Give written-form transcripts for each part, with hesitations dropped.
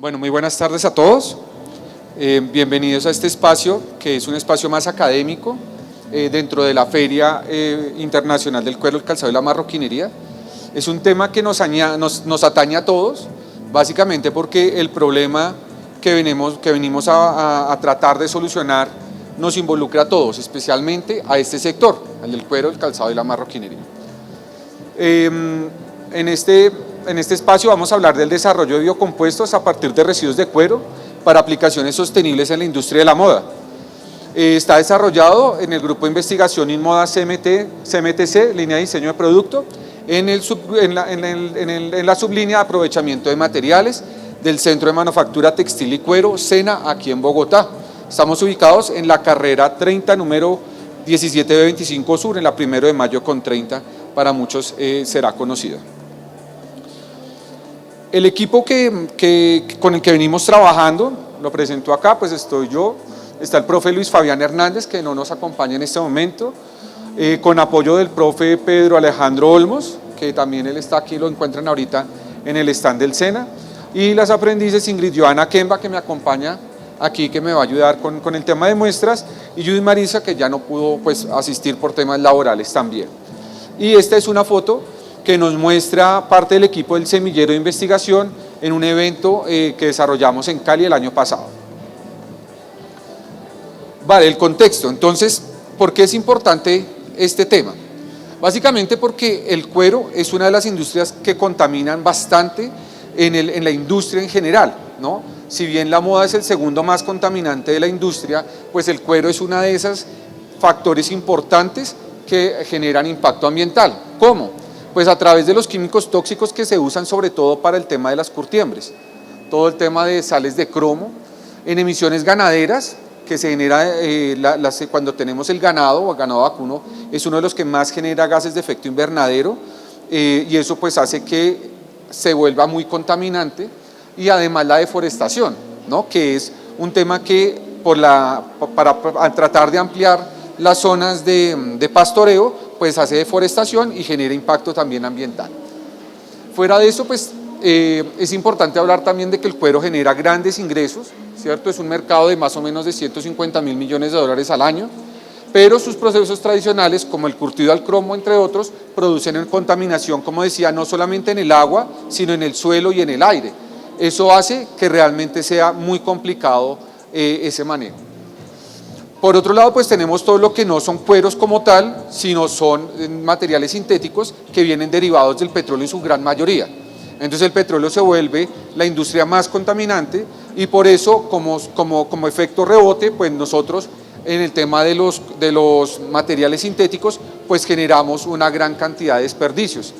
Bueno, muy buenas tardes a todos. Bienvenidos a este espacio, que es un espacio más académico dentro de la Feria Internacional del Cuero, el Calzado y la Marroquinería. Es un tema que nos atañe a todos, básicamente porque el problema que venimos a tratar de solucionar nos involucra a todos, especialmente a este sector, al del cuero, el calzado y la marroquinería. En este espacio vamos a hablar del desarrollo de biocompuestos a partir de residuos de cuero para aplicaciones sostenibles en la industria de la moda. Está desarrollado en el Grupo de Investigación InModa CMTC, línea de diseño de producto, en la sublínea de aprovechamiento de materiales del Centro de Manufactura Textil y Cuero, SENA, aquí en Bogotá. Estamos ubicados en la carrera 30, número 17B25 Sur, en la 1 de mayo con 30, para muchos será conocida. El equipo con el que venimos trabajando, lo presento acá, pues estoy yo, está el profe Luis Fabián Hernández, que no nos acompaña en este momento, con apoyo del profe Pedro Alejandro Olmos, que también él está aquí, lo encuentran ahorita en el stand del SENA, y las aprendices Ingrid Joana Kemba, que me acompaña aquí, que me va a ayudar con el tema de muestras, y Judith Marisa, que ya no pudo pues, asistir por temas laborales también. Y esta es una foto que nos muestra parte del equipo del Semillero de Investigación en un evento que desarrollamos en Cali el año pasado. Vale, el contexto. Entonces, ¿por qué es importante este tema? Básicamente porque el cuero es una de las industrias que contaminan bastante en la industria en general, ¿no? Si bien la moda es el segundo más contaminante de la industria, pues el cuero es uno de esos factores importantes que generan impacto ambiental. ¿Cómo? Pues a través de los químicos tóxicos que se usan sobre todo para el tema de las curtiembres, todo el tema de sales de cromo, en emisiones ganaderas que se genera cuando tenemos el ganado o el ganado vacuno, es uno de los que más genera gases de efecto invernadero y eso pues hace que se vuelva muy contaminante, y además la deforestación, ¿no? Que es un tema que para tratar de ampliar las zonas de pastoreo, pues hace deforestación y genera impacto también ambiental. Fuera de eso, pues es importante hablar también de que el cuero genera grandes ingresos, ¿cierto? Es un mercado de más o menos de 150.000 millones de dólares al año, pero sus procesos tradicionales, como el curtido al cromo, entre otros, producen contaminación, como decía, no solamente en el agua, sino en el suelo y en el aire. Eso hace que realmente sea muy complicado ese manejo. Por otro lado, pues tenemos todo lo que no son cueros como tal, sino son materiales sintéticos que vienen derivados del petróleo en su gran mayoría. Entonces el petróleo se vuelve la industria más contaminante y por eso, como efecto rebote, pues nosotros en el tema de los materiales sintéticos, pues generamos una gran cantidad de desperdicios.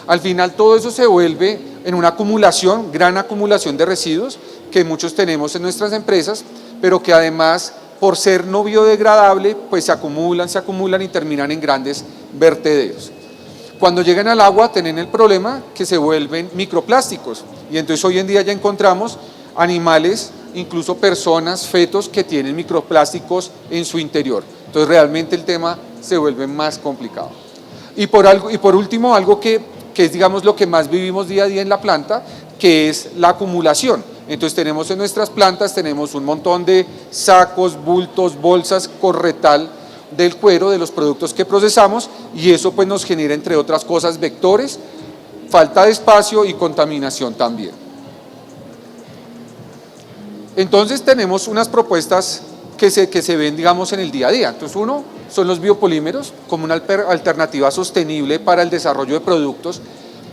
Al final todo eso se vuelve en una acumulación, gran acumulación de residuos que muchos tenemos en nuestras empresas, pero que además, por ser no biodegradable, pues se acumulan y terminan en grandes vertederos. Cuando llegan al agua tienen el problema que se vuelven microplásticos y entonces hoy en día ya encontramos animales, incluso personas, fetos que tienen microplásticos en su interior. Entonces realmente el tema se vuelve más complicado. Y por último, algo que es digamos lo que más vivimos día a día en la planta, que es la acumulación. Entonces tenemos en nuestras plantas, tenemos un montón de sacos, bultos, bolsas, corretal del cuero, de los productos que procesamos, y eso pues nos genera, entre otras cosas, vectores, falta de espacio y contaminación también. Entonces tenemos unas propuestas que se ven, digamos, en el día a día. Entonces uno son los biopolímeros como una alternativa sostenible para el desarrollo de productos.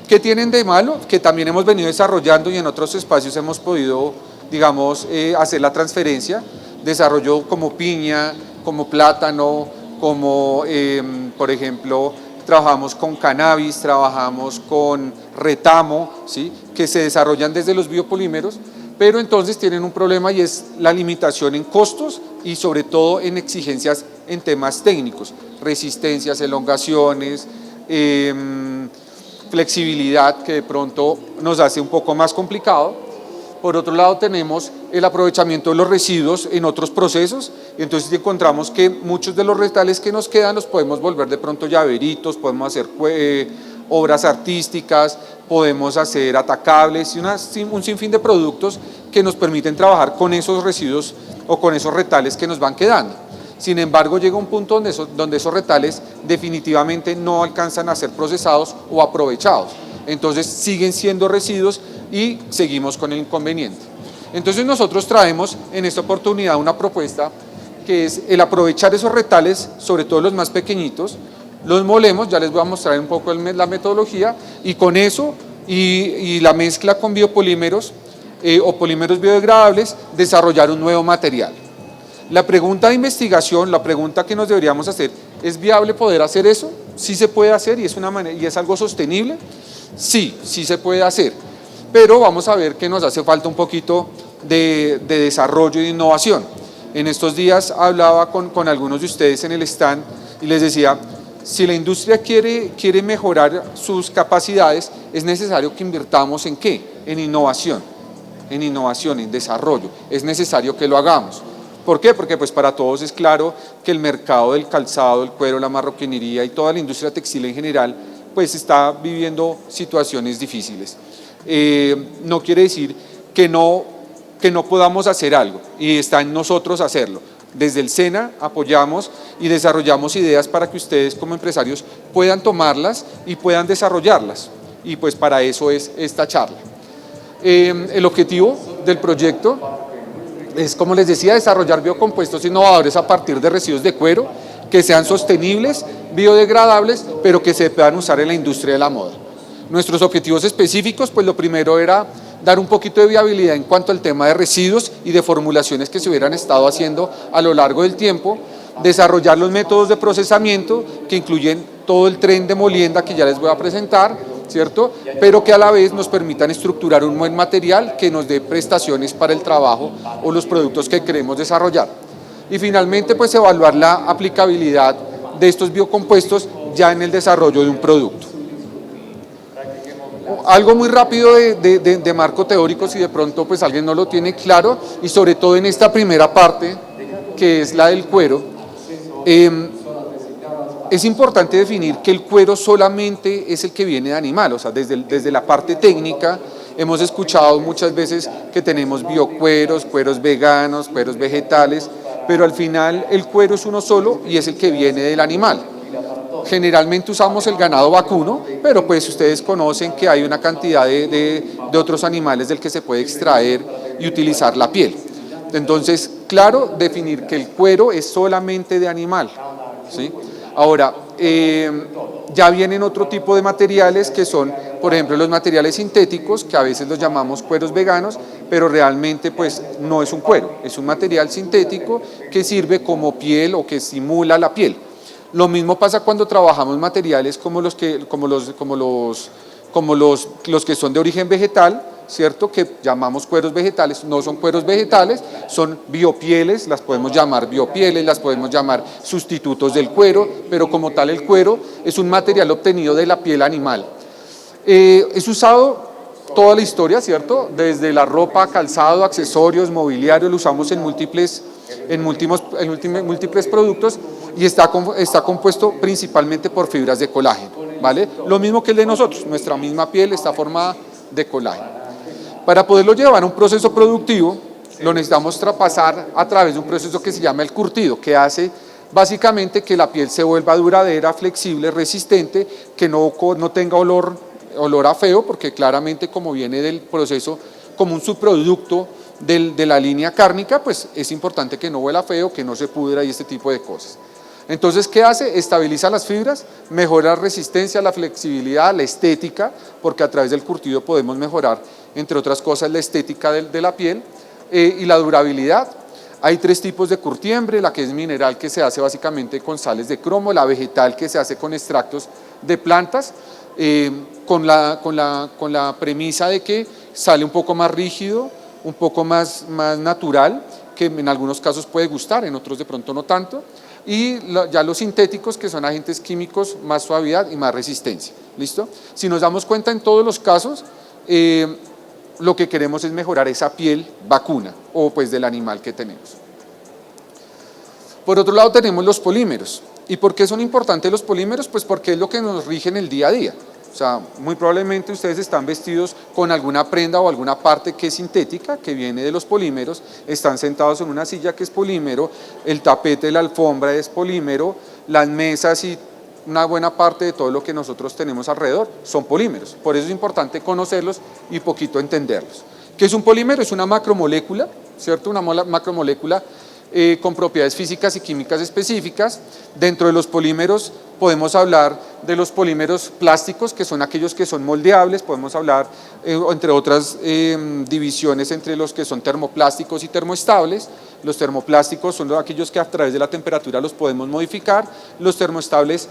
¿Qué tienen de malo? Que también hemos venido desarrollando y en otros espacios hemos podido, digamos, hacer la transferencia, desarrollo como piña, como plátano, como, por ejemplo, trabajamos con cannabis, trabajamos con retamo, ¿sí? Que se desarrollan desde los biopolímeros, pero entonces tienen un problema y es la limitación en costos y sobre todo en exigencias en temas técnicos, resistencias, elongaciones, flexibilidad que de pronto nos hace un poco más complicado. Por otro lado tenemos el aprovechamiento de los residuos en otros procesos, y entonces encontramos que muchos de los retales que nos quedan los podemos volver de pronto llaveritos, podemos hacer obras artísticas, podemos hacer atacables y un sinfín de productos que nos permiten trabajar con esos residuos o con esos retales que nos van quedando. Sin embargo, llega un punto donde esos retales definitivamente no alcanzan a ser procesados o aprovechados. Entonces siguen siendo residuos y seguimos con el inconveniente. Entonces nosotros traemos en esta oportunidad una propuesta que es el aprovechar esos retales, sobre todo los más pequeñitos, los molemos, ya les voy a mostrar un poco la metodología, y con eso y la mezcla con biopolímeros o polímeros biodegradables, desarrollar un nuevo material. La pregunta de investigación, la pregunta que nos deberíamos hacer, ¿es viable poder hacer eso? ¿Sí se puede hacer y es algo sostenible? Sí, sí se puede hacer, pero vamos a ver que nos hace falta un poquito de desarrollo y de innovación. En estos días hablaba con algunos de ustedes en el stand y les decía, si la industria quiere mejorar sus capacidades, es necesario que invirtamos ¿en qué? En innovación, en desarrollo, es necesario que lo hagamos. ¿Por qué? Porque pues para todos es claro que el mercado del calzado, el cuero, la marroquinería y toda la industria textil en general pues está viviendo situaciones difíciles. No quiere decir que no podamos hacer algo y está en nosotros hacerlo. Desde el SENA apoyamos y desarrollamos ideas para que ustedes como empresarios puedan tomarlas y puedan desarrollarlas y pues para eso es esta charla. El objetivo del proyecto es, como les decía, desarrollar biocompuestos innovadores a partir de residuos de cuero que sean sostenibles, biodegradables, pero que se puedan usar en la industria de la moda. Nuestros objetivos específicos, pues lo primero era dar un poquito de viabilidad en cuanto al tema de residuos y de formulaciones que se hubieran estado haciendo a lo largo del tiempo, desarrollar los métodos de procesamiento que incluyen todo el tren de molienda que ya les voy a presentar, ¿cierto? Pero que a la vez nos permitan estructurar un buen material que nos dé prestaciones para el trabajo o los productos que queremos desarrollar. Y finalmente, pues evaluar la aplicabilidad de estos biocompuestos ya en el desarrollo de un producto. Algo muy rápido de marco teórico, si de pronto pues alguien no lo tiene claro, y sobre todo en esta primera parte, que es la del cuero, es importante definir que el cuero solamente es el que viene de animal, o sea, desde la parte técnica hemos escuchado muchas veces que tenemos biocueros, cueros veganos, cueros vegetales, pero al final el cuero es uno solo y es el que viene del animal. Generalmente usamos el ganado vacuno, pero pues ustedes conocen que hay una cantidad de otros animales del que se puede extraer y utilizar la piel. Entonces, claro, definir que el cuero es solamente de animal, ¿sí? Ahora, ya vienen otro tipo de materiales que son, por ejemplo, los materiales sintéticos, que a veces los llamamos cueros veganos, pero realmente pues no es un cuero, es un material sintético que sirve como piel o que simula la piel. Lo mismo pasa cuando trabajamos materiales como los que son de origen vegetal, ¿cierto? Que llamamos cueros vegetales, no son cueros vegetales, son biopieles, las podemos llamar biopieles, las podemos llamar sustitutos del cuero, pero como tal el cuero es un material obtenido de la piel animal. Es usado toda la historia, ¿cierto? Desde la ropa, calzado, accesorios, mobiliario, lo usamos en múltiples productos y está compuesto principalmente por fibras de colágeno, ¿vale? Lo mismo que el de nosotros, nuestra misma piel está formada de colágeno. Para poderlo llevar a un proceso productivo, lo necesitamos pasar a través de un proceso que se llama el curtido, que hace básicamente que la piel se vuelva duradera, flexible, resistente, que no tenga olor a feo, porque claramente como viene del proceso como un subproducto de la línea cárnica, pues es importante que no huela feo, que no se pudra y este tipo de cosas. Entonces, ¿qué hace? Estabiliza las fibras, mejora la resistencia, la flexibilidad, la estética, porque a través del curtido podemos mejorar, entre otras cosas, la estética de la piel y la durabilidad. Hay tres tipos de curtiembre, la que es mineral, que se hace básicamente con sales de cromo, la vegetal, que se hace con extractos de plantas, con la premisa de que sale un poco más rígido, un poco más natural, que en algunos casos puede gustar, en otros de pronto no tanto, y ya los sintéticos, que son agentes químicos, más suavidad y más resistencia. ¿Listo? Si nos damos cuenta, en todos los casos, lo que queremos es mejorar esa piel vacuna o pues del animal que tenemos. Por otro lado tenemos los polímeros. ¿Y por qué son importantes los polímeros? Pues porque es lo que nos rige en el día a día. O sea, muy probablemente ustedes están vestidos con alguna prenda o alguna parte que es sintética, que viene de los polímeros, están sentados en una silla que es polímero, el tapete de la alfombra es polímero, las mesas y una buena parte de todo lo que nosotros tenemos alrededor son polímeros. Por eso es importante conocerlos y poquito entenderlos. ¿Qué es un polímero? Es una macromolécula, ¿cierto? Una macromolécula con propiedades físicas y químicas específicas. Dentro de los polímeros podemos hablar de los polímeros plásticos, que son aquellos que son moldeables, podemos hablar, entre otras divisiones, entre los que son termoplásticos y termoestables. Los termoplásticos son aquellos que a través de la temperatura los podemos modificar, los termoestables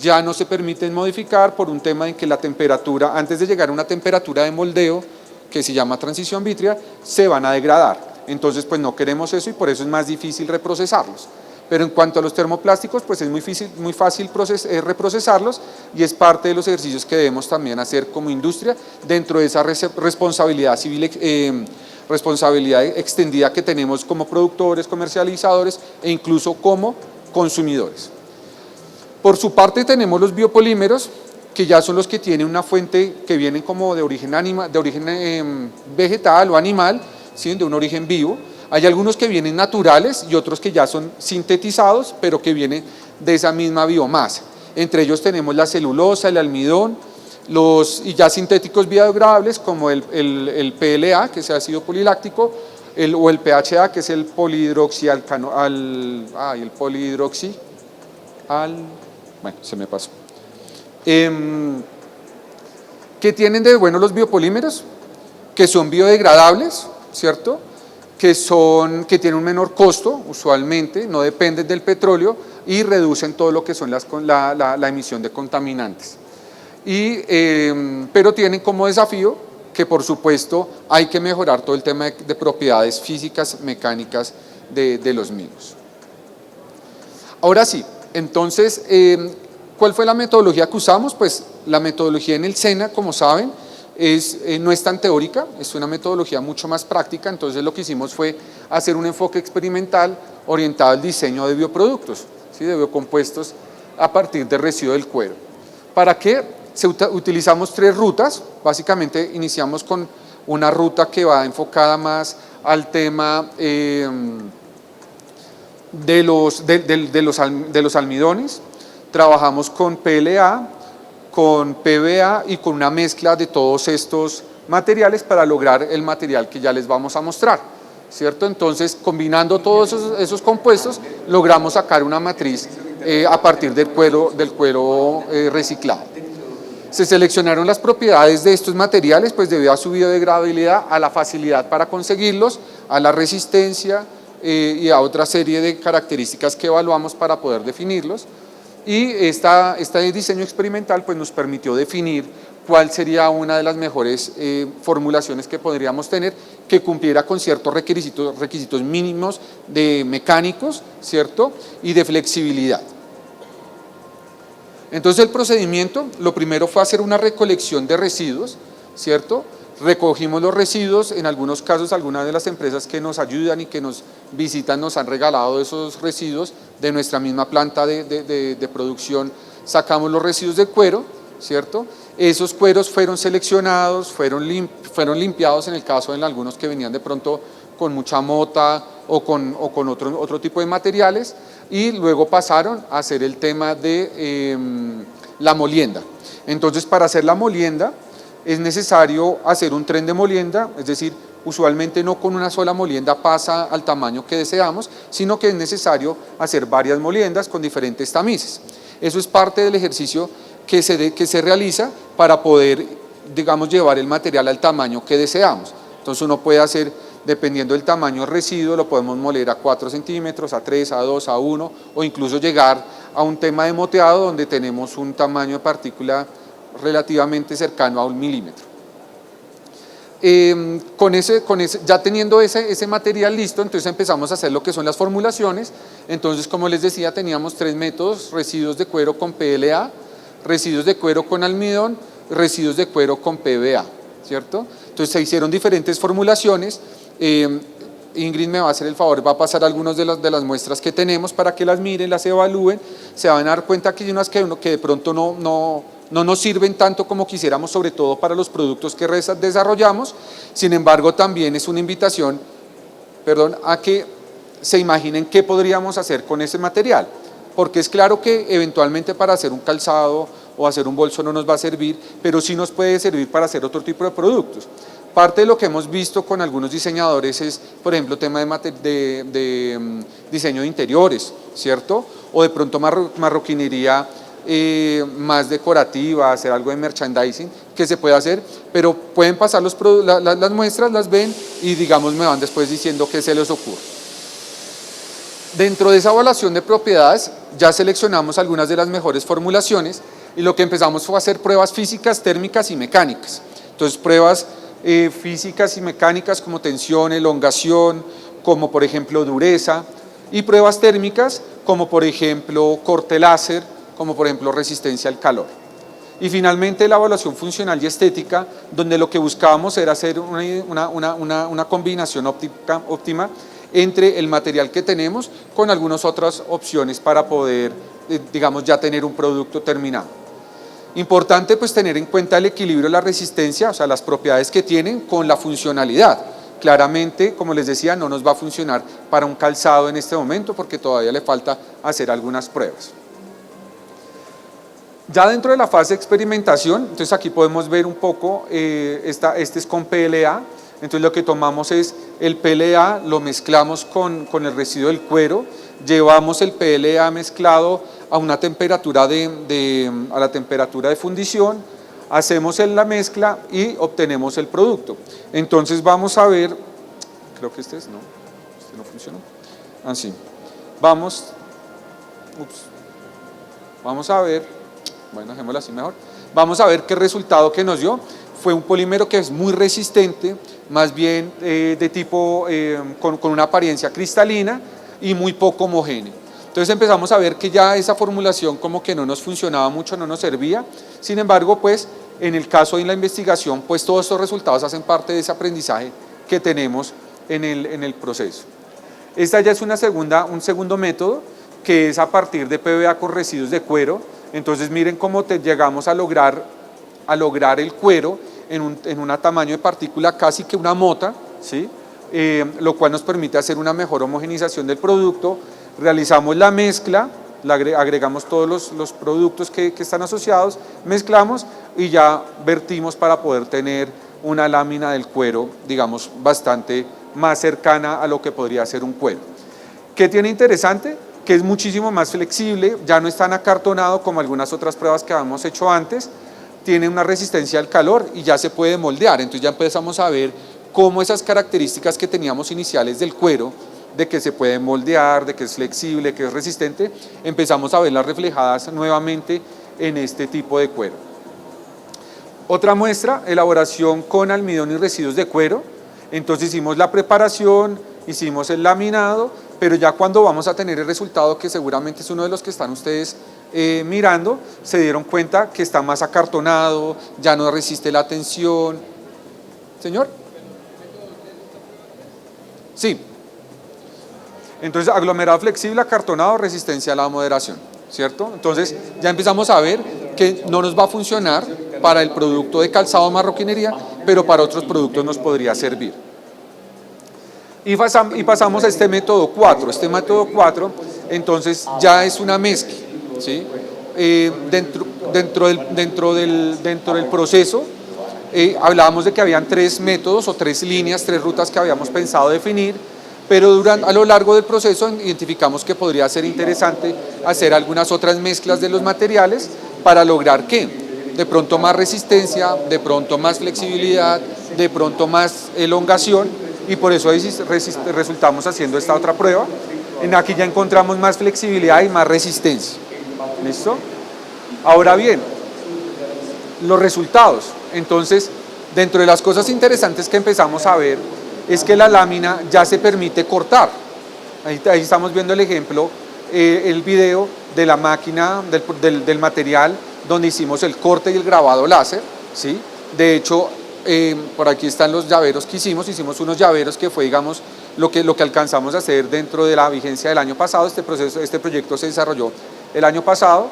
ya no se permiten modificar por un tema en que la temperatura, antes de llegar a una temperatura de moldeo, que se llama transición vítrea, se van a degradar. Entonces, pues no queremos eso y por eso es más difícil reprocesarlos. Pero en cuanto a los termoplásticos, pues es muy fácil reprocesarlos y es parte de los ejercicios que debemos también hacer como industria dentro de esa responsabilidad civil, responsabilidad extendida que tenemos como productores, comercializadores e incluso como consumidores. Por su parte tenemos los biopolímeros, que ya son los que tienen una fuente que vienen como de origen vegetal o animal, ¿sí? De un origen vivo. Hay algunos que vienen naturales y otros que ya son sintetizados, pero que vienen de esa misma biomasa. Entre ellos tenemos la celulosa, el almidón, y ya sintéticos biodegradables como el PLA, que es el ácido poliláctico, o el PHA, que es el bueno, se me pasó. ¿Qué tienen de bueno los biopolímeros? Que son biodegradables, ¿cierto? Que tienen un menor costo, usualmente, no dependen del petróleo y reducen todo lo que son la emisión de contaminantes. Pero tienen como desafío que, por supuesto, hay que mejorar todo el tema de propiedades físicas, mecánicas de los mismos. Ahora sí, entonces, ¿cuál fue la metodología que usamos? Pues la metodología en el SENA, como saben, no es tan teórica, es una metodología mucho más práctica. Entonces lo que hicimos fue hacer un enfoque experimental orientado al diseño de bioproductos, ¿sí? De biocompuestos a partir del residuo del cuero. ¿Para qué? Utilizamos 3 rutas. Básicamente iniciamos con una ruta que va enfocada más al tema de los almidones. Trabajamos con PLA, con PBA y con una mezcla de todos estos materiales para lograr el material que ya les vamos a mostrar, ¿cierto? Entonces, combinando todos esos compuestos, logramos sacar una matriz a partir del cuero reciclado. Se seleccionaron las propiedades de estos materiales, pues debido a su biodegradabilidad, a la facilidad para conseguirlos, a la resistencia y a otra serie de características que evaluamos para poder definirlos. Y este diseño experimental pues nos permitió definir cuál sería una de las mejores formulaciones que podríamos tener, que cumpliera con ciertos requisitos mínimos de mecánicos, ¿cierto? Y de flexibilidad. Entonces el procedimiento, lo primero fue hacer una recolección de residuos, ¿cierto? Recogimos los residuos, en algunos casos algunas de las empresas que nos ayudan y que nos visitan nos han regalado esos residuos de nuestra misma planta de producción. Sacamos los residuos de cuero, ¿cierto? Esos cueros fueron seleccionados, fueron limpiados en el caso de algunos que venían de pronto con mucha mota o con otro tipo de materiales, y luego pasaron a hacer el tema de la molienda. Entonces, para hacer la molienda es necesario hacer un tren de molienda, es decir, usualmente no con una sola molienda pasa al tamaño que deseamos, sino que es necesario hacer varias moliendas con diferentes tamices. Eso es parte del ejercicio que se realiza para poder, digamos, llevar el material al tamaño que deseamos. Entonces uno puede hacer, dependiendo del tamaño del residuo, lo podemos moler a 4 centímetros, a 3, a 2, a 1, o incluso llegar a un tema de moteado donde tenemos un tamaño de partícula relativamente cercano a 1 milímetro. Ya teniendo ese material listo, entonces empezamos a hacer lo que son las formulaciones. Entonces, como les decía, teníamos 3 métodos: residuos de cuero con PLA, residuos de cuero con almidón, residuos de cuero con PBA, ¿cierto? Entonces se hicieron diferentes formulaciones. Ingrid me va a hacer el favor, va a pasar algunas de las muestras que tenemos para que las miren, las evalúen. Se van a dar cuenta que hay unas que de pronto no no nos sirven tanto como quisiéramos, sobre todo para los productos que desarrollamos. Sin embargo, también es una invitación, a que se imaginen qué podríamos hacer con ese material, porque es claro que eventualmente para hacer un calzado o hacer un bolso no nos va a servir, pero sí nos puede servir para hacer otro tipo de productos. Parte de lo que hemos visto con algunos diseñadores es, por ejemplo, tema de diseño de interiores, ¿cierto? O de pronto marroquinería más decorativa, hacer algo de merchandising que se puede hacer, pero pueden pasar las muestras, las ven y digamos me van después diciendo qué se les ocurre. Dentro de esa evaluación de propiedades ya seleccionamos algunas de las mejores formulaciones y lo que empezamos fue a hacer pruebas físicas, térmicas y mecánicas. Entonces pruebas físicas y mecánicas como tensión, elongación, como por ejemplo dureza, y pruebas térmicas como por ejemplo corte láser, como por ejemplo resistencia al calor. Y finalmente la evaluación funcional y estética, donde lo que buscábamos era hacer una combinación óptima entre el material que tenemos con algunas otras opciones para poder, digamos, ya tener un producto terminado. Importante pues tener en cuenta el equilibrio de la resistencia, o sea, las propiedades que tienen con la funcionalidad. Claramente, como les decía, no nos va a funcionar para un calzado en este momento porque todavía le falta hacer algunas pruebas. Ya dentro de la fase de experimentación, entonces aquí podemos ver un poco, este es con PLA, entonces lo que tomamos es el PLA, lo mezclamos con el residuo del cuero, llevamos el PLA mezclado a una temperatura a la temperatura de fundición, hacemos la mezcla y obtenemos el producto. Entonces vamos a ver, creo que este no funcionó, así, vamos a ver, bueno, dejémoslo así mejor, vamos a ver qué resultado que nos dio. Fue un polímero que es muy resistente, más bien de tipo, con una apariencia cristalina y muy poco homogéneo. Entonces empezamos a ver que ya esa formulación como que no nos funcionaba mucho, no nos servía. Sin embargo, pues en el caso de la investigación, pues todos estos resultados hacen parte de ese aprendizaje que tenemos en el proceso. Esta ya es un segundo método, que es a partir de PVA con residuos de cuero. Entonces miren cómo llegamos a lograr el cuero en un tamaño de partícula casi que una mota, ¿sí? Lo cual nos permite hacer una mejor homogenización del producto. Realizamos la mezcla, agregamos todos los productos que están asociados, mezclamos y ya vertimos para poder tener una lámina del cuero, digamos, bastante más cercana a lo que podría ser un cuero. ¿Qué tiene interesante? Que es muchísimo más flexible, ya no es tan acartonado como algunas otras pruebas que habíamos hecho antes, tiene una resistencia al calor y ya se puede moldear. Entonces ya empezamos a ver cómo esas características que teníamos iniciales del cuero, de que se puede moldear, de que es flexible, que es resistente, empezamos a verlas reflejadas nuevamente en este tipo de cuero. Otra muestra, elaboración con almidón y residuos de cuero. Entonces hicimos la preparación, hicimos el laminado, pero ya cuando vamos a tener el resultado, que seguramente es uno de los que están ustedes mirando, se dieron cuenta que está más acartonado, ya no resiste la tensión. ¿Señor? Sí. Entonces, aglomerado flexible, acartonado, resistencia a la moderación, ¿cierto? Entonces, ya empezamos a ver que no nos va a funcionar para el producto de calzado marroquinería, pero para otros productos nos podría servir. Y pasamos a este método 4. Este método 4, entonces, ya es una mezcla, ¿sí? Dentro del proceso, hablábamos de que habían 3 métodos o 3 líneas, 3 rutas que habíamos pensado definir, pero a lo largo del proceso identificamos que podría ser interesante hacer algunas otras mezclas de los materiales para lograr que de pronto más resistencia, de pronto más flexibilidad, de pronto más elongación, y por eso resultamos haciendo esta otra prueba. Aquí ya encontramos más flexibilidad y más resistencia. ¿Listo? Ahora bien, los resultados. Entonces, dentro de las cosas interesantes que empezamos a ver es que la lámina ya se permite cortar. Ahí estamos viendo el ejemplo, el video de la máquina, del material donde hicimos el corte y el grabado láser, ¿sí? De hecho, por aquí están los llaveros que hicimos unos llaveros que fue, digamos, lo que alcanzamos a hacer dentro de la vigencia del año pasado. Este proyecto se desarrolló el año pasado.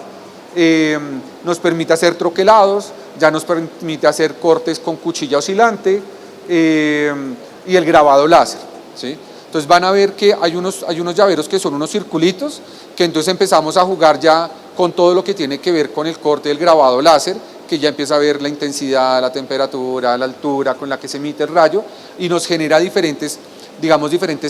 nos permite hacer troquelados, ya nos permite hacer cortes con cuchilla oscilante y el grabado láser, ¿sí? Entonces van a ver que hay unos llaveros que son unos circulitos, que entonces empezamos a jugar ya con todo lo que tiene que ver con el corte del grabado láser, que ya empieza a ver la intensidad, la temperatura, la altura con la que se emite el rayo y nos genera diferentes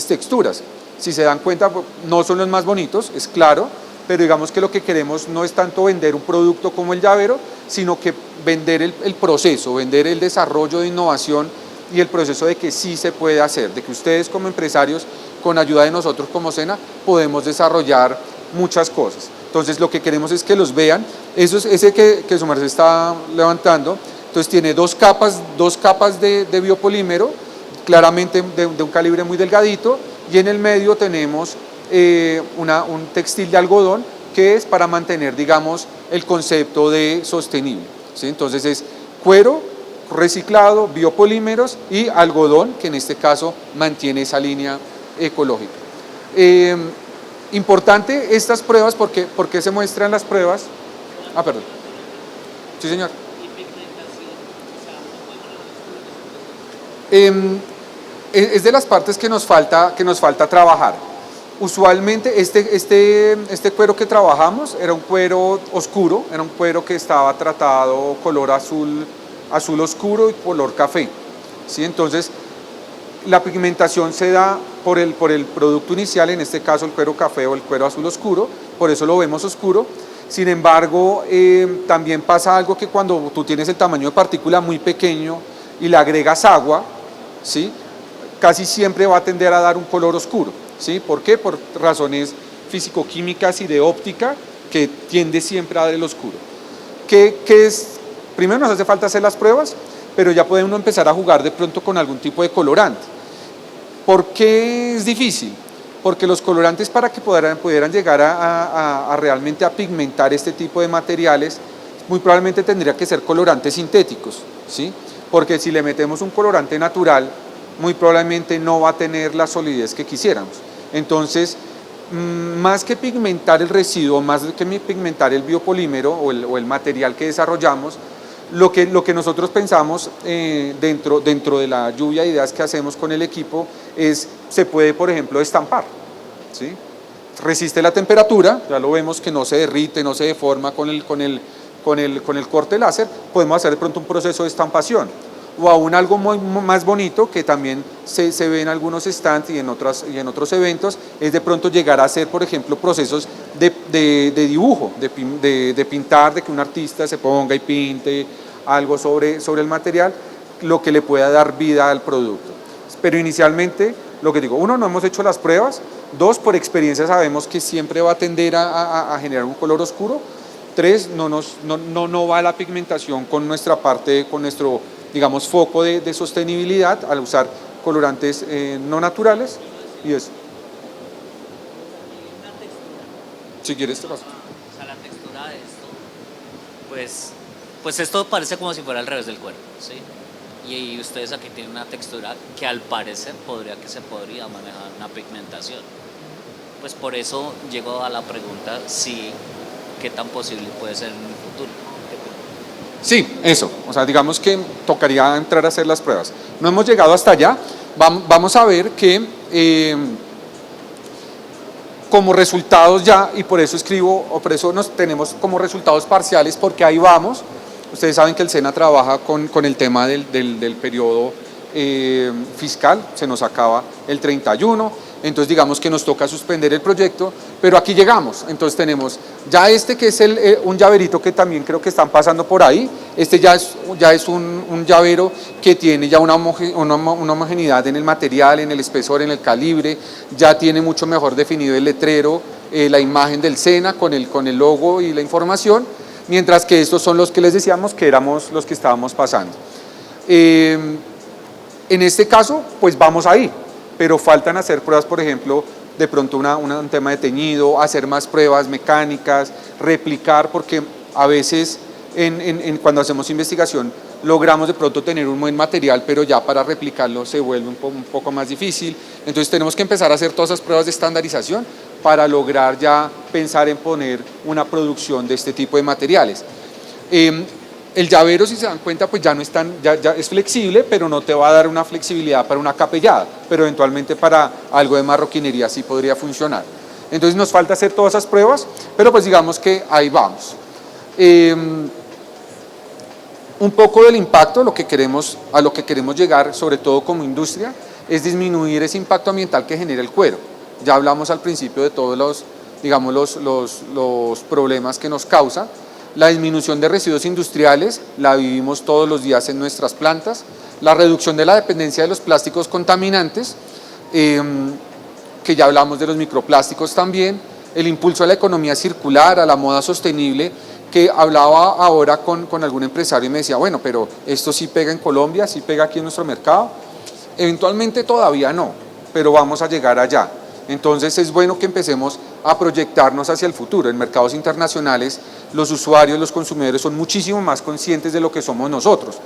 texturas. Si se dan cuenta, no son los más bonitos, es claro, pero digamos que lo que queremos no es tanto vender un producto como el llavero, sino que vender el proceso, vender el desarrollo de innovación y el proceso de que sí se puede hacer, de que ustedes como empresarios, con ayuda de nosotros como SENA, podemos desarrollar muchas cosas. Entonces lo que queremos es que los vean, ese que su merced está levantando, entonces tiene dos capas de biopolímero, claramente de un calibre muy delgadito, y en el medio tenemos un textil de algodón que es para mantener, digamos, el concepto de sostenible, ¿sí? Entonces es cuero reciclado, biopolímeros y algodón, que en este caso mantiene esa línea ecológica. Importante estas pruebas, ¿por qué se muestran las pruebas? Ah, perdón. Sí, señor. Es de las partes que nos falta trabajar. Usualmente este cuero que trabajamos era un cuero oscuro, era un cuero que estaba tratado color azul oscuro y color café, ¿sí? Entonces la pigmentación se da por el producto inicial, en este caso el cuero café o el cuero azul oscuro, por eso lo vemos oscuro. Sin embargo, también pasa algo, que cuando tú tienes el tamaño de partícula muy pequeño y le agregas agua, ¿sí?, casi siempre va a tender a dar un color oscuro, ¿sí? ¿Por qué? Por razones físico-químicas y de óptica, que tiende siempre a dar el oscuro. ¿Qué es? Primero nos hace falta hacer las pruebas, pero ya puede uno empezar a jugar de pronto con algún tipo de colorante. ¿Por qué es difícil? Porque los colorantes, para que pudieran llegar a realmente a pigmentar este tipo de materiales, muy probablemente tendría que ser colorantes sintéticos, ¿sí? Porque si le metemos un colorante natural, muy probablemente no va a tener la solidez que quisiéramos. Entonces, más que pigmentar el residuo, más que pigmentar el biopolímero o el material que desarrollamos, lo que nosotros pensamos dentro de la lluvia de ideas que hacemos con el equipo es, se puede, por ejemplo, estampar, ¿sí? Resiste la temperatura, ya lo vemos que no se derrite, no se deforma con el corte láser. Podemos hacer de pronto un proceso de estampación, o aún algo más bonito que también se ve en algunos stands y en otros eventos, es de pronto llegar a hacer, por ejemplo, procesos de dibujo, de pintar, de que un artista se ponga y pinte algo sobre el material, lo que le pueda dar vida al producto. Pero inicialmente, lo que digo, uno, no hemos hecho las pruebas; dos, por experiencia sabemos que siempre va a tender a generar un color oscuro; tres, no va la pigmentación con nuestra parte, con nuestro, digamos, foco de sostenibilidad al usar colorantes no naturales, y eso. Si quieres te paso. O sea, la textura de esto, pues esto parece como si fuera al revés del cuero, ¿sí? Y ustedes aquí tienen una textura que al parecer se podría manejar una pigmentación. Pues por eso llego a la pregunta si qué tan posible puede ser en el futuro. Sí, eso, o sea, digamos que tocaría entrar a hacer las pruebas. No hemos llegado hasta allá. Vamos a ver que como resultados ya, y por eso por eso nos tenemos como resultados parciales, porque ahí vamos. Ustedes saben que el SENA trabaja con el tema del periodo fiscal, se nos acaba el 31, entonces digamos que nos toca suspender el proyecto, pero aquí llegamos. Entonces tenemos ya que es un llaverito que también creo que están pasando por ahí. Ya es un llavero que tiene ya una homogeneidad en el material, en el espesor, en el calibre, ya tiene mucho mejor definido el letrero, la imagen del SENA con el logo y la información, mientras que estos son los que les decíamos que éramos los que estábamos pasando. En este caso, pues vamos ahí, pero faltan hacer pruebas, por ejemplo, de pronto un tema de teñido, hacer más pruebas mecánicas, replicar, porque a veces cuando hacemos investigación logramos de pronto tener un buen material, pero ya para replicarlo se vuelve un poco más difícil. Entonces tenemos que empezar a hacer todas esas pruebas de estandarización para lograr ya pensar en poner una producción de este tipo de materiales. El llavero, si se dan cuenta, pues ya no es ya es flexible, pero no te va a dar una flexibilidad para una capellada, pero eventualmente para algo de marroquinería sí podría funcionar. Entonces nos falta hacer todas esas pruebas, pero pues digamos que ahí vamos. Un poco del impacto, a lo que queremos llegar, sobre todo como industria, es disminuir ese impacto ambiental que genera el cuero. Ya hablamos al principio de todos los problemas que nos causa. La disminución de residuos industriales la vivimos todos los días en nuestras plantas. La reducción de la dependencia de los plásticos contaminantes, que ya hablamos de los microplásticos también. El impulso a la economía circular, a la moda sostenible, que hablaba ahora con algún empresario y me decía, bueno, pero esto sí pega en Colombia, sí pega aquí en nuestro mercado. Eventualmente todavía no, pero vamos a llegar allá. Entonces es bueno que empecemos a proyectarnos hacia el futuro. En mercados internacionales los usuarios, los consumidores son muchísimo más conscientes de lo que somos nosotros,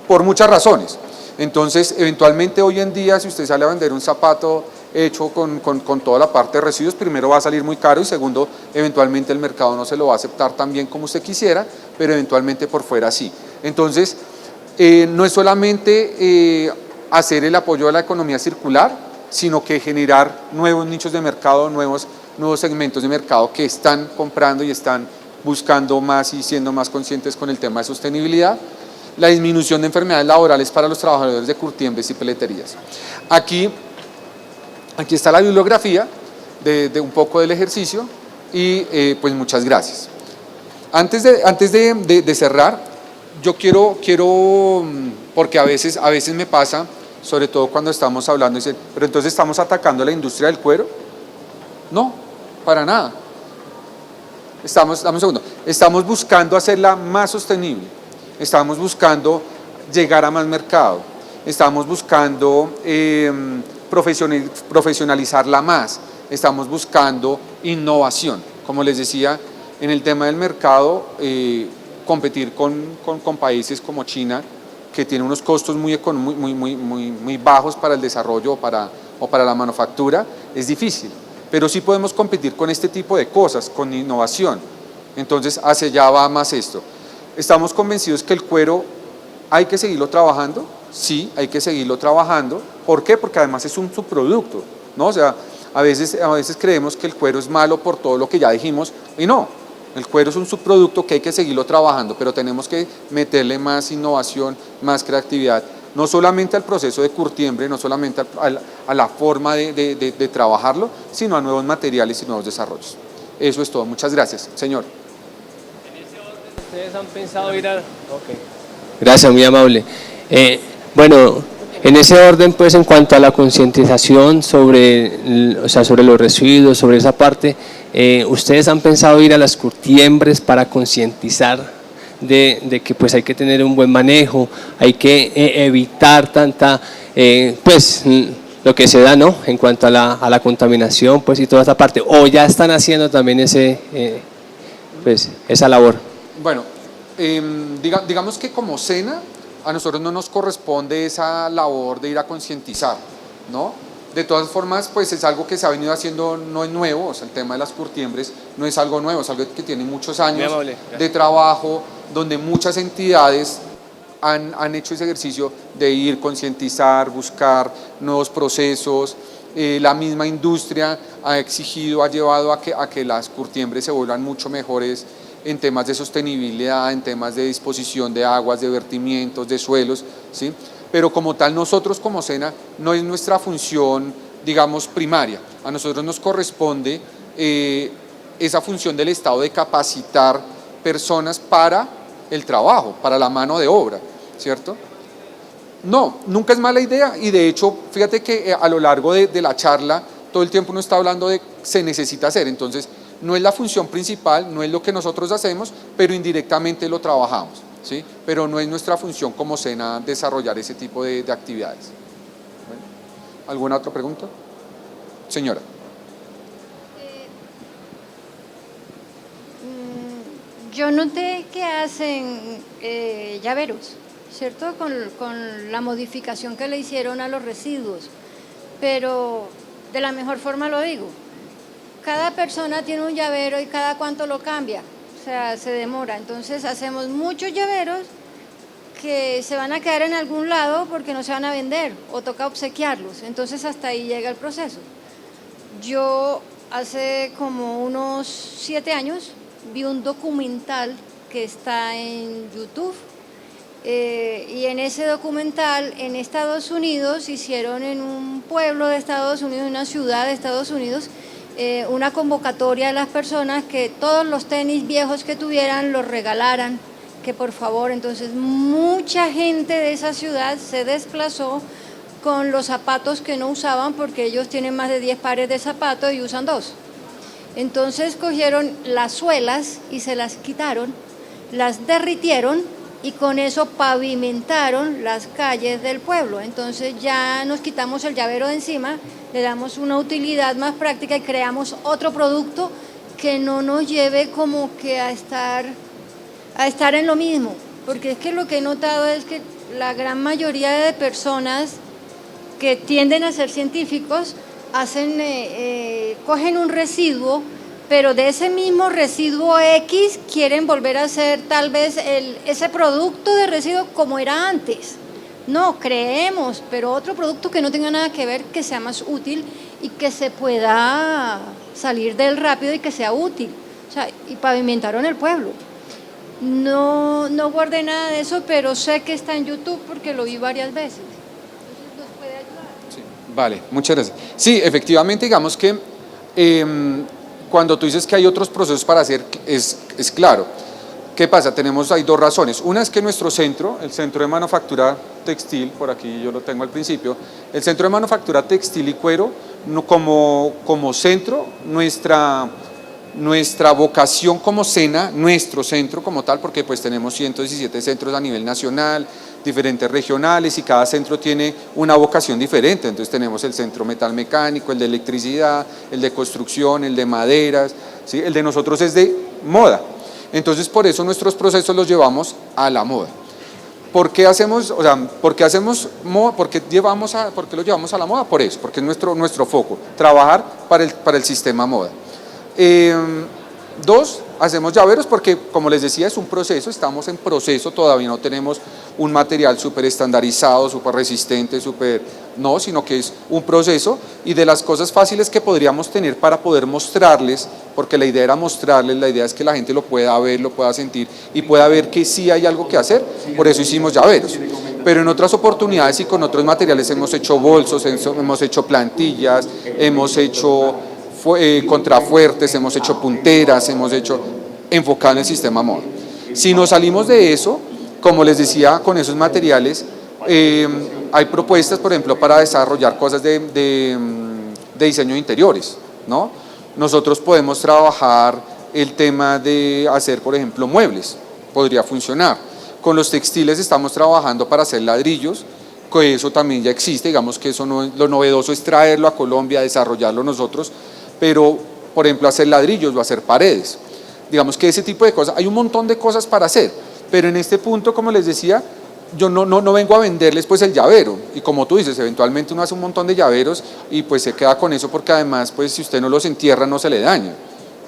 por muchas razones. Entonces eventualmente hoy en día si usted sale a vender un zapato hecho con toda la parte de residuos, primero va a salir muy caro y segundo, eventualmente el mercado no se lo va a aceptar tan bien como usted quisiera, pero eventualmente por fuera sí. Entonces no es solamente hacer el apoyo a la economía circular, sino que generar nuevos nichos de mercado, nuevos segmentos de mercado que están comprando y están buscando más y siendo más conscientes con el tema de sostenibilidad. La disminución de enfermedades laborales para los trabajadores de curtiembres y peleterías. Aquí está la bibliografía de un poco del ejercicio y pues muchas gracias. Antes de cerrar, yo quiero, porque a veces me pasa, sobre todo cuando estamos hablando, dicen, pero entonces estamos atacando la industria del cuero. No, para nada. Dame un segundo. Estamos buscando hacerla más sostenible, estamos buscando llegar a más mercado, estamos buscando profesionalizarla más, estamos buscando innovación. Como les decía, en el tema del mercado, competir con países como China, que tiene unos costos muy bajos para el desarrollo o para la manufactura, es difícil. Pero sí podemos competir con este tipo de cosas, con innovación. Entonces, hacia allá va más esto. ¿Estamos convencidos que el cuero hay que seguirlo trabajando? Sí, hay que seguirlo trabajando. ¿Por qué? Porque además es un subproducto, ¿no? O sea, a veces creemos que el cuero es malo por todo lo que ya dijimos, y no. El cuero es un subproducto que hay que seguirlo trabajando, pero tenemos que meterle más innovación, más creatividad, no solamente al proceso de curtiembre, no solamente a la forma de trabajarlo, sino a nuevos materiales y nuevos desarrollos. Eso es todo. Muchas gracias, señor. En ese orden, ¿ustedes han pensado ir a...? Okay. Gracias, muy amable. Bueno, en ese orden, pues en cuanto a la concientización sobre los residuos, sobre esa parte, ¿ustedes han pensado ir a las curtiembres para concientizar de que pues hay que tener un buen manejo, hay que evitar tanta, pues lo que se da, ¿no? En cuanto a la contaminación, pues y toda esa parte, o ya están haciendo también pues esa labor? Bueno, digamos que como SENA, a nosotros no nos corresponde esa labor de ir a concientizar, ¿no? De todas formas, pues es algo que se ha venido haciendo, no es nuevo, o sea, el tema de las curtiembres no es algo nuevo, es algo que tiene muchos años de trabajo, donde muchas entidades han hecho ese ejercicio de ir, concientizar, buscar nuevos procesos. La misma industria ha exigido, ha llevado a que las curtiembres se vuelvan mucho mejores en temas de sostenibilidad, en temas de disposición de aguas, de vertimientos, de suelos, ¿sí? Pero como tal nosotros como SENA no es nuestra función, digamos, primaria. A nosotros nos corresponde esa función del Estado de capacitar personas para el trabajo, para la mano de obra, ¿cierto? No, nunca es mala idea y de hecho, fíjate que a lo largo de la charla todo el tiempo uno está hablando de se necesita hacer, entonces no es la función principal, no es lo que nosotros hacemos, pero indirectamente lo trabajamos, ¿sí? Pero no es nuestra función como SENA desarrollar ese tipo de actividades. Bueno, ¿alguna otra pregunta? Señora. Yo noté que hacen llaveros, ¿cierto? Con la modificación que le hicieron a los residuos, pero de la mejor forma lo digo. cada persona tiene un llavero y cada cuánto lo cambia, o sea, se demora. Entonces hacemos muchos llaveros que se van a quedar en algún lado porque no se van a vender o toca obsequiarlos. Entonces hasta ahí llega el proceso. Yo hace como unos 7 años vi un documental que está en YouTube y en ese documental en Estados Unidos hicieron en un pueblo de Estados Unidos, una ciudad de Estados Unidos, una convocatoria a las personas que todos los tenis viejos que tuvieran los regalaran, que por favor. Entonces mucha gente de esa ciudad se desplazó con los zapatos que no usaban porque ellos tienen más de 10 pares de zapatos y usan 2. Entonces cogieron las suelas y se las quitaron, las derritieron y con eso pavimentaron las calles del pueblo. Entonces ya nos quitamos el llavero de encima, le damos una utilidad más práctica y creamos otro producto que no nos lleve como que a estar en lo mismo. Porque es que lo que he notado es que la gran mayoría de personas que tienden a ser científicos cogen un residuo, pero de ese mismo residuo X quieren volver a hacer tal vez ese producto de residuo como era antes. No, creemos, pero otro producto que no tenga nada que ver, que sea más útil y que se pueda salir del rápido y que sea útil. O sea, y pavimentaron el pueblo. No guardé nada de eso, pero sé que está en YouTube porque lo vi varias veces. Entonces, ¿nos puede ayudar? Sí, vale, muchas gracias. Sí, efectivamente, digamos que cuando tú dices que hay otros procesos para hacer, es claro. ¿Qué pasa? Hay 2 razones. Una es que nuestro centro, el Centro de Manufactura Textil, por aquí yo lo tengo al principio, el Centro de Manufactura Textil y Cuero, como centro, nuestra vocación como SENA, nuestro centro como tal, porque pues tenemos 117 centros a nivel nacional, diferentes regionales y cada centro tiene una vocación diferente. Entonces tenemos el centro metalmecánico, el de electricidad, el de construcción, el de maderas, ¿sí? El de nosotros es de moda. Entonces por eso nuestros procesos los llevamos a la moda. ¿Por qué hacemos moda? ¿Por qué lo llevamos a la moda? Por eso, porque es nuestro foco, trabajar para el sistema moda. 2, hacemos llaveros porque, como les decía, es un proceso, estamos en proceso, todavía no tenemos un material súper estandarizado, súper resistente, no, sino que es un proceso y de las cosas fáciles que podríamos tener para poder mostrarles, porque la idea era mostrarles, la idea es que la gente lo pueda ver, lo pueda sentir y pueda ver que sí hay algo que hacer, por eso hicimos llaveros. Pero en otras oportunidades y con otros materiales hemos hecho bolsos, hemos hecho plantillas, hemos hecho contrafuertes, hemos hecho punteras, hemos hecho enfocado en el sistema moda. Si nos salimos de eso, como les decía, con esos materiales, hay propuestas, por ejemplo, para desarrollar cosas de diseño de interiores, ¿no? Nosotros podemos trabajar el tema de hacer, por ejemplo, muebles, podría funcionar. Con los textiles estamos trabajando para hacer ladrillos, que eso también ya existe, digamos que eso no, lo novedoso es traerlo a Colombia, desarrollarlo nosotros, pero, por ejemplo, hacer ladrillos o hacer paredes. Digamos que ese tipo de cosas, hay un montón de cosas para hacer, pero en este punto, como les decía, yo no vengo a venderles pues el llavero, y como tú dices, eventualmente uno hace un montón de llaveros y pues se queda con eso porque además, pues si usted no los entierra no se le daña,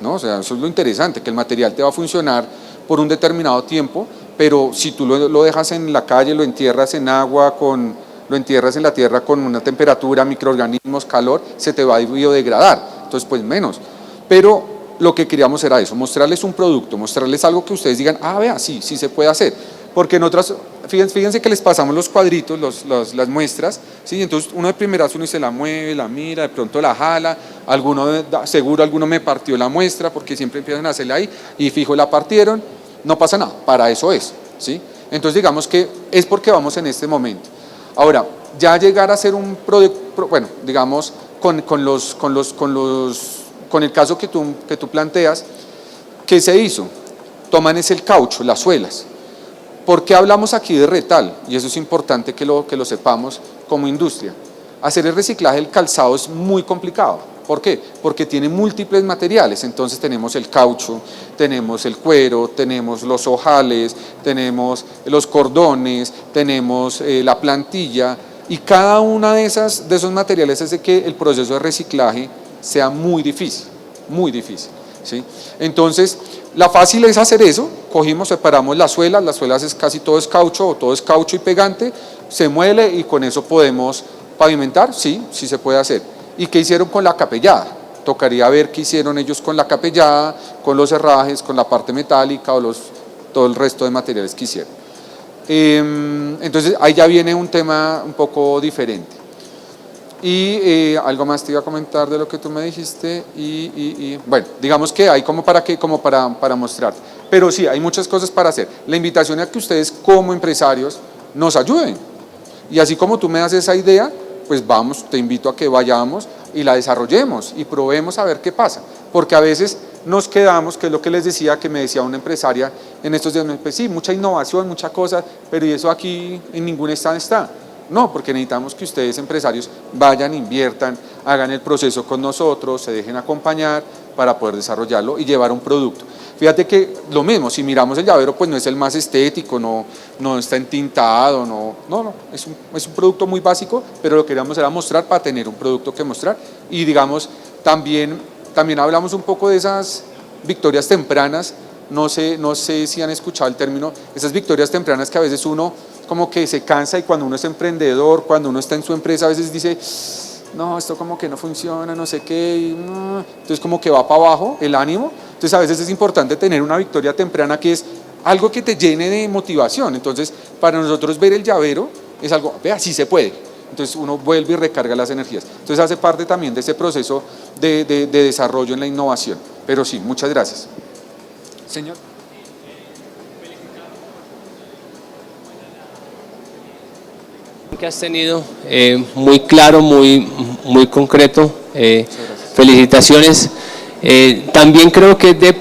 ¿no? O sea, eso es lo interesante, que el material te va a funcionar por un determinado tiempo, pero si tú lo dejas en la calle, lo entierras en agua, lo entierras en la tierra con una temperatura, microorganismos, calor, se te va a biodegradar. Entonces pues menos, pero lo que queríamos era eso, mostrarles un producto, mostrarles algo que ustedes digan, vea, sí se puede hacer, porque en otras, fíjense que les pasamos los cuadritos, las muestras, ¿sí? Entonces uno de primeras uno se la mueve, la mira, de pronto la jala, seguro alguno me partió la muestra, porque siempre empiezan a hacerla ahí, y fijo la partieron, no pasa nada, para eso es, ¿sí? Entonces digamos que es porque vamos en este momento. Ahora, ya llegar a hacer un producto, bueno, digamos, con el caso que tú planteas, ¿qué se hizo? Toman el caucho, las suelas. ¿Por qué hablamos aquí de retal? Y eso es importante que lo sepamos como industria. Hacer el reciclaje del calzado es muy complicado. ¿Por qué? Porque tiene múltiples materiales, entonces tenemos el caucho, tenemos el cuero, tenemos los ojales, tenemos los cordones, tenemos la plantilla, y cada una de esos materiales hace que el proceso de reciclaje sea muy difícil, muy difícil, ¿sí? Entonces, la fácil es hacer eso, cogimos, separamos las suelas es casi todo es caucho o todo es caucho y pegante, se muele y con eso podemos pavimentar, sí, sí se puede hacer. ¿Y qué hicieron con la capellada? Tocaría ver qué hicieron ellos con la capellada, con los herrajes, con la parte metálica o todo el resto de materiales que hicieron. Entonces ahí ya viene un tema un poco diferente. Y algo más te iba a comentar de lo que tú me dijiste bueno, digamos que hay como para mostrar. Pero sí, hay muchas cosas para hacer. La invitación es que ustedes como empresarios nos ayuden. Y así como tú me das esa idea, pues vamos, te invito a que vayamos y la desarrollemos y probemos a ver qué pasa. Porque a veces nos quedamos, que es lo que les decía, que me decía una empresaria en estos días, pues sí, mucha innovación, mucha cosa, pero ¿y eso aquí en ningún estado está? No, porque necesitamos que ustedes, empresarios, vayan, inviertan, hagan el proceso con nosotros, se dejen acompañar para poder desarrollarlo y llevar un producto. Fíjate que lo mismo, si miramos el llavero, pues no es el más estético, no está entintado, es un producto muy básico, pero lo que queríamos era mostrar para tener un producto que mostrar. Y digamos, también hablamos un poco de esas victorias tempranas, no sé si han escuchado el término, esas victorias tempranas que a veces uno como que se cansa y cuando uno es emprendedor, cuando uno está en su empresa, a veces dice, no, esto como que no funciona, no sé qué, entonces como que va para abajo el ánimo. Entonces a veces es importante tener una victoria temprana que es algo que te llene de motivación. Entonces para nosotros ver el llavero es algo, vea, sí se puede. Entonces uno vuelve y recarga las energías. Entonces hace parte también de ese proceso de desarrollo en la innovación. Pero sí, muchas gracias. Señor. Que has tenido muy claro, muy concreto. Felicitaciones. También creo que es de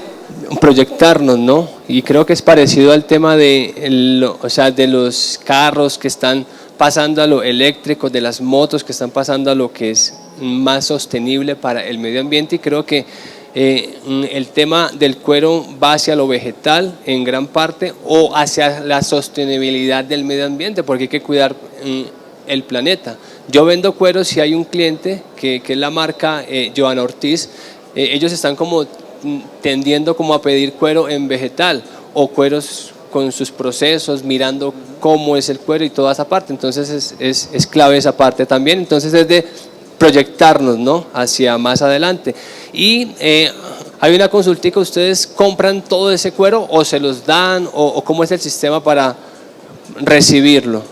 proyectarnos, ¿no? Y creo que es parecido al tema de los carros que están pasando a lo eléctrico, de las motos que están pasando a lo que es más sostenible para el medio ambiente, y creo que el tema del cuero va hacia lo vegetal en gran parte o hacia la sostenibilidad del medio ambiente, porque hay que cuidar el planeta. Yo vendo cueros y hay un cliente que es la marca Joana Ortiz, ellos están como tendiendo como a pedir cuero en vegetal o cueros con sus procesos, mirando cómo es el cuero y toda esa parte. Entonces es clave esa parte también. Entonces es de proyectarnos, ¿no?, hacia más adelante. Y hay una consultica, ¿ustedes compran todo ese cuero o se los dan o cómo es el sistema para recibirlo?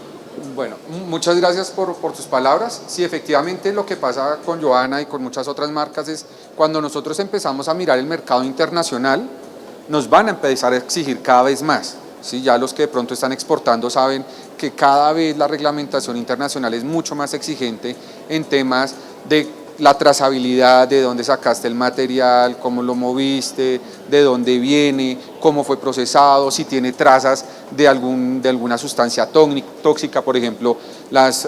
Bueno, muchas gracias por tus palabras. Sí, efectivamente lo que pasa con Joana y con muchas otras marcas es cuando nosotros empezamos a mirar el mercado internacional, nos van a empezar a exigir cada vez más. ¿Sí? Ya los que de pronto están exportando saben que cada vez la reglamentación internacional es mucho más exigente en temas de la trazabilidad, de dónde sacaste el material, cómo lo moviste, de dónde viene, cómo fue procesado, si tiene trazas de alguna sustancia tóxica, por ejemplo, las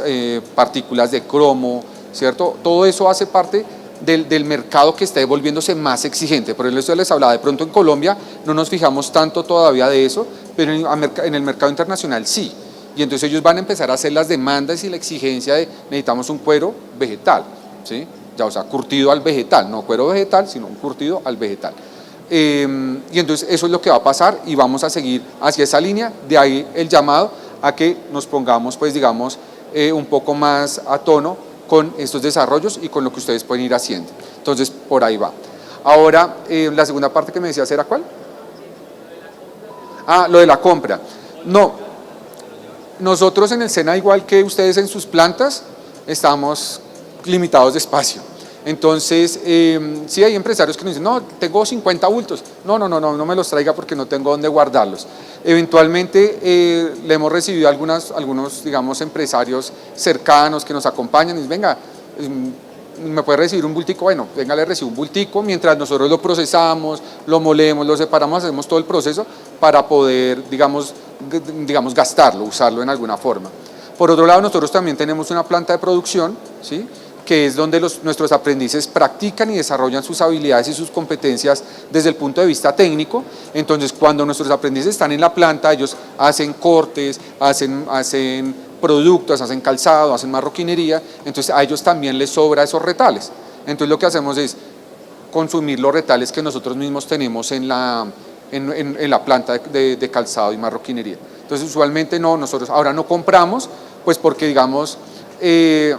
partículas de cromo, ¿cierto? Todo eso hace parte del mercado que está volviéndose más exigente. Por eso les hablaba, de pronto en Colombia no nos fijamos tanto todavía de eso, pero en el mercado internacional sí. Y entonces ellos van a empezar a hacer las demandas y la exigencia de necesitamos un cuero vegetal, ¿sí? Ya, o sea, curtido al vegetal, no cuero vegetal, sino un curtido al vegetal. Y entonces eso es lo que va a pasar y vamos a seguir hacia esa línea. De ahí el llamado a que nos pongamos, pues digamos, un poco más a tono con estos desarrollos y con lo que ustedes pueden ir haciendo. Entonces, por ahí va. Ahora, la segunda parte que me decías era ¿cuál? Ah, lo de la compra. No, nosotros en el SENA, igual que ustedes en sus plantas, estamos limitados de espacio. Entonces, sí hay empresarios que nos dicen, no, tengo 50 bultos, no me los traiga porque no tengo dónde guardarlos. Eventualmente le hemos recibido algunos, digamos, empresarios cercanos que nos acompañan y dicen, venga, ¿me puede recibir un bultico? Bueno, venga, le recibo un bultico, mientras nosotros lo procesamos, lo molemos, lo separamos, hacemos todo el proceso para poder, digamos gastarlo, usarlo en alguna forma. Por otro lado, nosotros también tenemos una planta de producción, ¿sí?, que es donde nuestros aprendices practican y desarrollan sus habilidades y sus competencias desde el punto de vista técnico. Entonces, cuando nuestros aprendices están en la planta, ellos hacen cortes, hacen productos, hacen calzado, hacen marroquinería, entonces a ellos también les sobra esos retales. Entonces lo que hacemos es, consumir los retales que nosotros mismos tenemos en la planta de calzado y marroquinería. Entonces usualmente no, nosotros ahora no compramos, pues porque digamos, el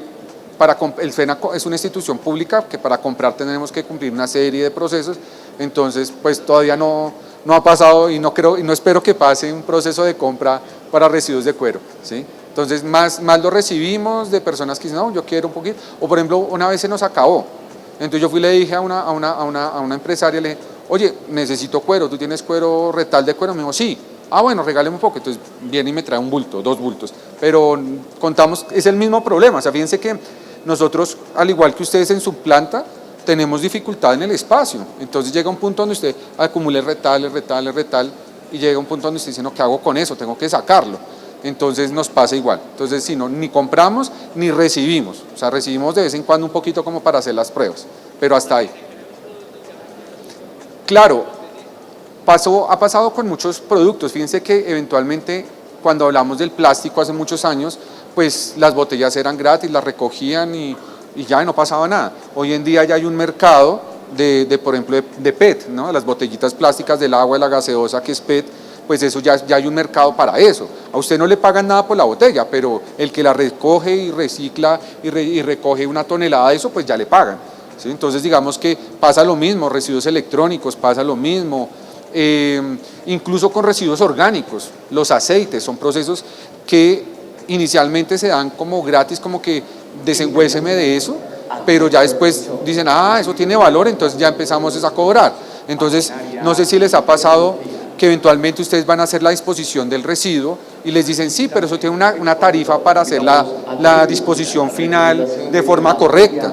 SENA es una institución pública que para comprar tenemos que cumplir una serie de procesos, entonces pues todavía no ha pasado y no espero que pase un proceso de compra para residuos de cuero, ¿sí? Entonces más lo recibimos de personas que dicen, no, yo quiero un poquito, o por ejemplo, una vez se nos acabó, entonces yo fui y le dije a una empresaria, le dije, oye, necesito cuero, ¿tú tienes cuero, retal de cuero? Me dijo, sí. Ah, bueno, regáleme un poco, entonces viene y me trae un bulto, 2 bultos, pero contamos, es el mismo problema, o sea, fíjense que nosotros, al igual que ustedes en su planta, tenemos dificultad en el espacio, entonces llega un punto donde usted acumula retal, y llega un punto donde usted dice, no, ¿qué hago con eso? Tengo que sacarlo, entonces nos pasa igual, entonces si no, ni compramos ni recibimos, o sea, recibimos de vez en cuando un poquito como para hacer las pruebas, pero hasta ahí. Claro, ha pasado con muchos productos, fíjense que eventualmente cuando hablamos del plástico hace muchos años, pues las botellas eran gratis, las recogían y ya no pasaba nada. Hoy en día ya hay un mercado por ejemplo, de PET, ¿no? Las botellitas plásticas del agua, de la gaseosa que es PET, pues eso ya hay un mercado para eso. A usted no le pagan nada por la botella, pero el que la recoge y recicla y recoge una tonelada de eso, pues ya le pagan, ¿sí? Entonces digamos que pasa lo mismo, residuos electrónicos pasa lo mismo, incluso con residuos orgánicos, los aceites son procesos que inicialmente se dan como gratis, como que desengüéseme de eso, pero ya después dicen, eso tiene valor, entonces ya empezamos a cobrar. Entonces, no sé si les ha pasado que eventualmente ustedes van a hacer la disposición del residuo y les dicen, sí, pero eso tiene una tarifa para hacer la disposición final de forma correcta,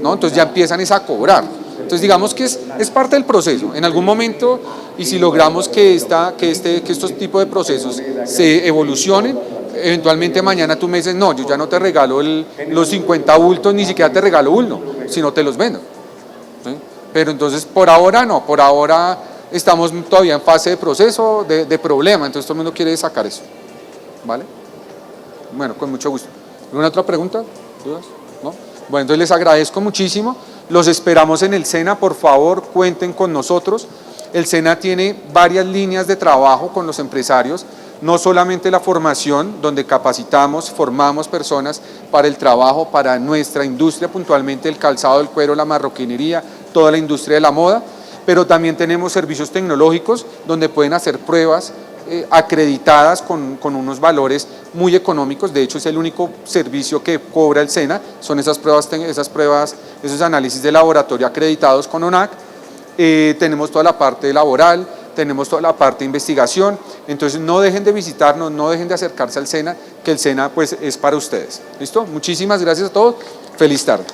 ¿no? Entonces ya empiezan a cobrar. Entonces digamos que es parte del proceso, en algún momento, y si logramos que estos tipos de procesos se evolucionen, eventualmente mañana tú me dices, no, yo ya no te regalo los 50 bultos, ni siquiera te regalo uno, sino te los vendo, ¿sí? Pero entonces por ahora no, por ahora estamos todavía en fase de proceso, de problema, entonces todo el mundo quiere sacar eso, ¿vale? Bueno, con mucho gusto. ¿Alguna otra pregunta? ¿Dudas? ¿No? Bueno, entonces les agradezco muchísimo, los esperamos en el SENA, por favor cuenten con nosotros. El SENA tiene varias líneas de trabajo con los empresarios, no solamente la formación, donde capacitamos, formamos personas para el trabajo, para nuestra industria, puntualmente el calzado, el cuero, la marroquinería, toda la industria de la moda, pero también tenemos servicios tecnológicos donde pueden hacer pruebas acreditadas con unos valores muy económicos. De hecho es el único servicio que cobra el SENA, son esas pruebas, esos análisis de laboratorio acreditados con ONAC. Tenemos toda la parte laboral, tenemos toda la parte de investigación, entonces no dejen de visitarnos, no dejen de acercarse al SENA, que el SENA pues es para ustedes. ¿Listo? Muchísimas gracias a todos, feliz tarde.